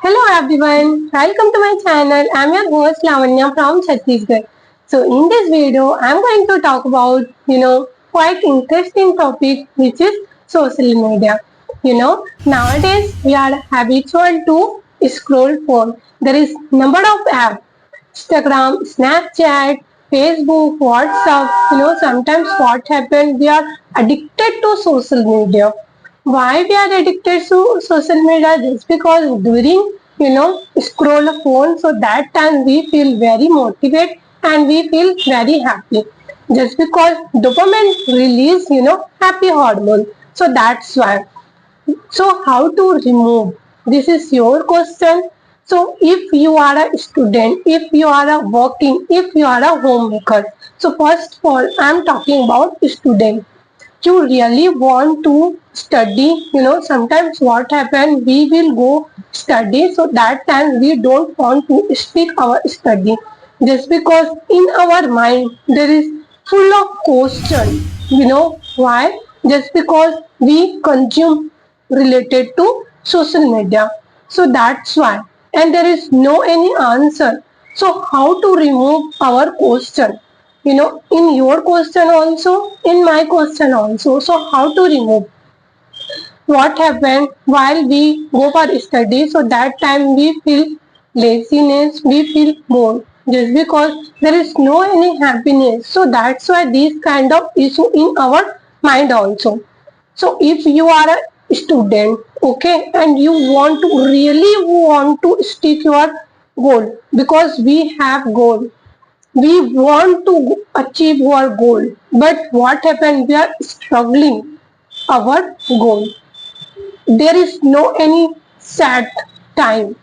Hello everyone, welcome to my channel. I'm your host Lavanya from Chhattisgarh. So in this video, I'm going to talk about, quite interesting topic which is social media. Nowadays we are habitual to scroll phone. There is number of apps, Instagram, Snapchat, Facebook, WhatsApp. Sometimes what happens, we are addicted to social media. Why we are addicted to social media? Just because during scroll a phone, so that time we feel very motivated and we feel very happy. Just because dopamine release, happy hormone. So that's why. So how to remove? This is your question. So if you are a student, if you are a working, if you are a homemaker. So first of all, I am talking about student. You really want to study, sometimes what happen, we will go study, so that time we don't want to speak our study. Just because in our mind there is full of question. Why? Just because we consume related to social media. So that's why. And there is no any answer. So how to remove our question? In your question also, in my question also. So how to remove? What happened while we go for study? So that time we feel laziness, we feel bored. Just because there is no any happiness. So that's why this kind of issue in our mind also. So if you are a student, okay, and you want to really want to stick your goal, because we have goal, we want to achieve our goal, but what happened, we are struggling our goal. There is no any set time.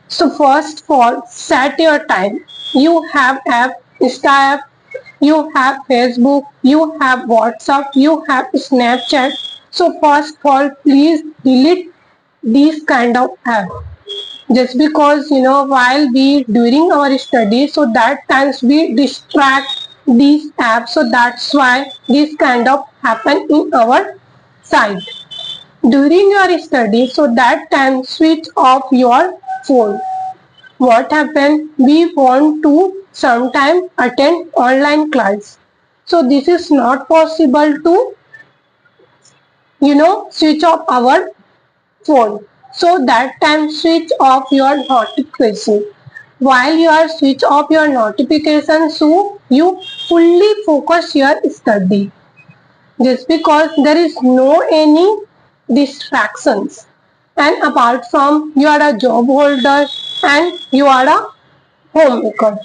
So first of all, set your time. You have app, Insta app, you have Facebook, you have WhatsApp, you have Snapchat. So first of all, please delete these kind of app. Just because while we during our study, so that times we distract these apps, so that's why this kind of happen in our side during your study. So that time switch off your phone. What happened, we want to sometime attend online class, so this is not possible to switch off our phone. So that time switch off your notification. While you are switch off your notification, so you fully focus your study. Just because there is no any distractions. And apart from, you are a job holder and you are a homemaker.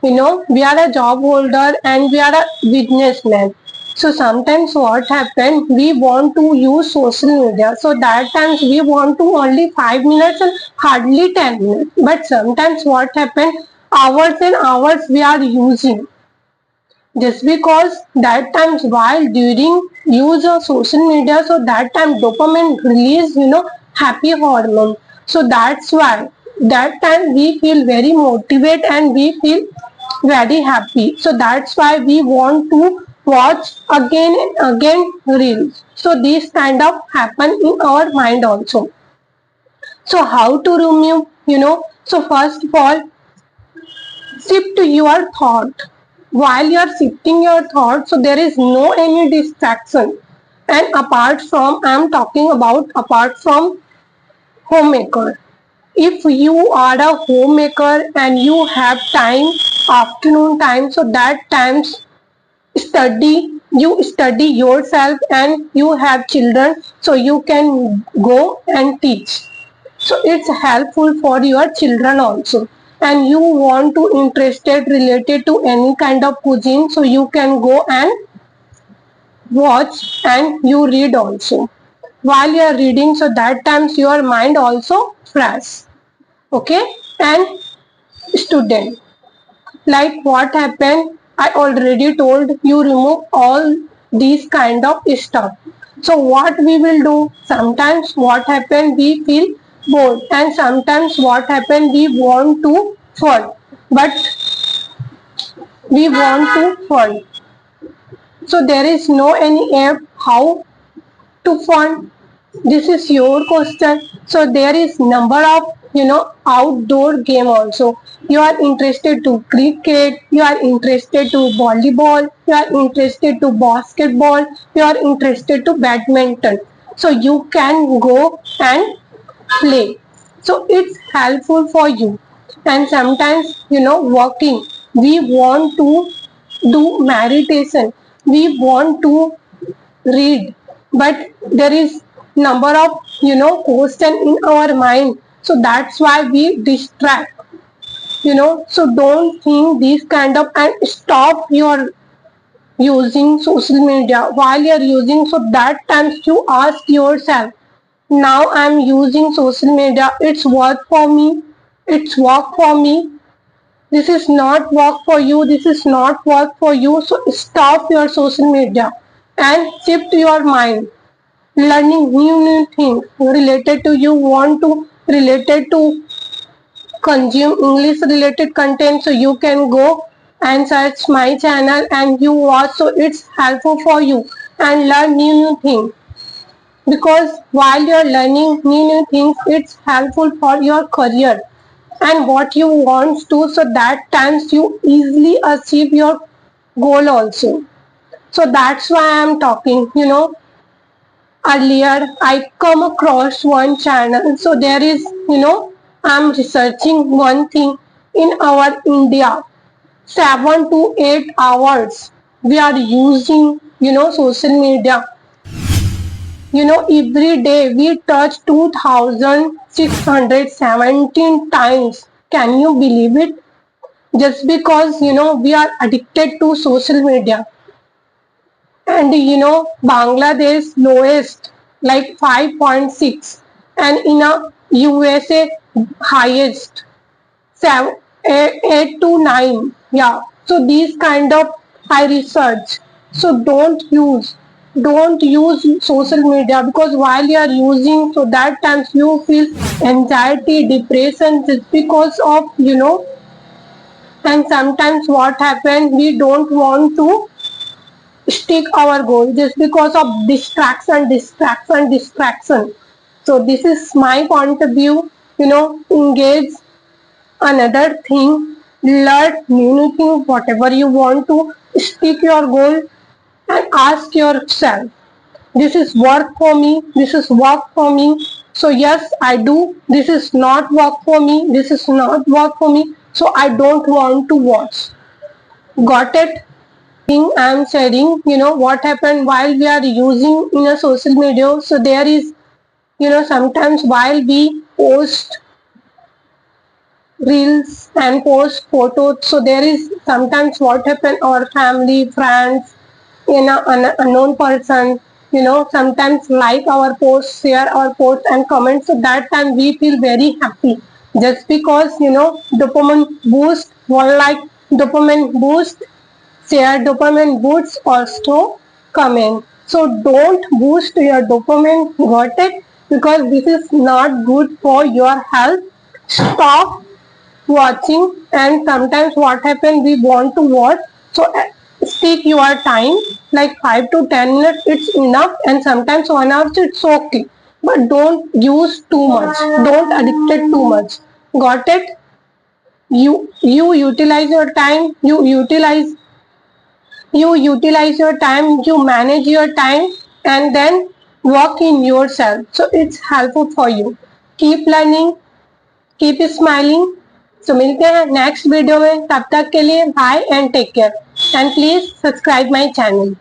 We are a job holder and we are a businessman. So sometimes what happens, we want to use social media. So that times we want to only 5 minutes and hardly 10 minutes. But sometimes what happens, hours and hours we are using. Just because that times while during use of social media, so that time dopamine release, happy hormone. So that's why that time we feel very motivated and we feel very happy. So that's why we want to watch again and again reels. So this kind of happen in our mind also. So how to remove, so first of all, shift your thought. While you are shifting your thought, so there is no any distraction. And apart from, I am talking about apart from homemaker. If you are a homemaker and you have time, afternoon time, so that times study, you study yourself and you have children, so you can go and teach. So it's helpful for your children also. And you want to interested related to any kind of cuisine, so you can go and watch and you read also. While you are reading, so that times your mind also fresh. Okay. And student, like what happened, I already told you, remove all these kind of stuff. So what we will do, sometimes what happen, we feel bored, and sometimes what happen, we want to fall, but we want to fall. So there is no any app how to fund. This is your question. So there is number of outdoor game also. You are interested to cricket, you are interested to volleyball, you are interested to basketball, you are interested to badminton. So you can go and play. So it's helpful for you. And sometimes, walking, we want to do meditation, we want to read, but there is number of question in our mind, so that's why we distract. So don't think this kind of, and stop your using social media while you're using. So that times you ask yourself, now I'm using social media, it's work for me, it's work for me, this is not work for you, this is not work for you. So stop your social media and shift your mind, learning new things related to, you want to related to consume English related content, so you can go and search my channel and you watch. So it's helpful for you and learn new things, because while you're learning new things, it's helpful for your career and what you want to, so that times you easily achieve your goal also. So that's why I'm talking. Earlier I come across one channel, so there is, I'm researching one thing. In our India, 7 to 8 hours we are using, social media. Every day we touch 2617 times. Can you believe it? Just because, we are addicted to social media. And Bangladesh lowest like 5.6, and in a USA highest 8 to 9. Yeah, so these kind of I research. So don't use social media, because while you are using, so that times you feel anxiety, depression, just because of, and sometimes what happens, we don't want to stick our goal just because of distraction. So this is my point of view. Engage another thing, learn new thing, whatever you want to, stick your goal and ask yourself, this is work for me, this is work for me. So yes, I do. This is not work for me, this is not work for me, so I don't want to watch. Got it? Thing I'm sharing, what happened while we are using in a social media. So there is, sometimes while we post reels and post photos, so there is sometimes what happen, our family, friends, an unknown person, sometimes like our post, share our post and comment. So that time we feel very happy, just because, dopamine boost, one like dopamine boost, share dopamine boosts also come in. So don't boost your dopamine, got it? Because this is not good for your health. Stop watching. And sometimes what happens, we want to watch, so stick your time like 5 to 10 minutes, it's enough. And sometimes 1 hour, it's okay, but don't use too much, don't addict it too much. Got it? You utilize your time, you utilize your time, you manage your time, and then work in yourself. So it's helpful for you. Keep learning, keep smiling. So मिलते हैं next video में, तब तक के लिए bye and take care, and please subscribe my channel.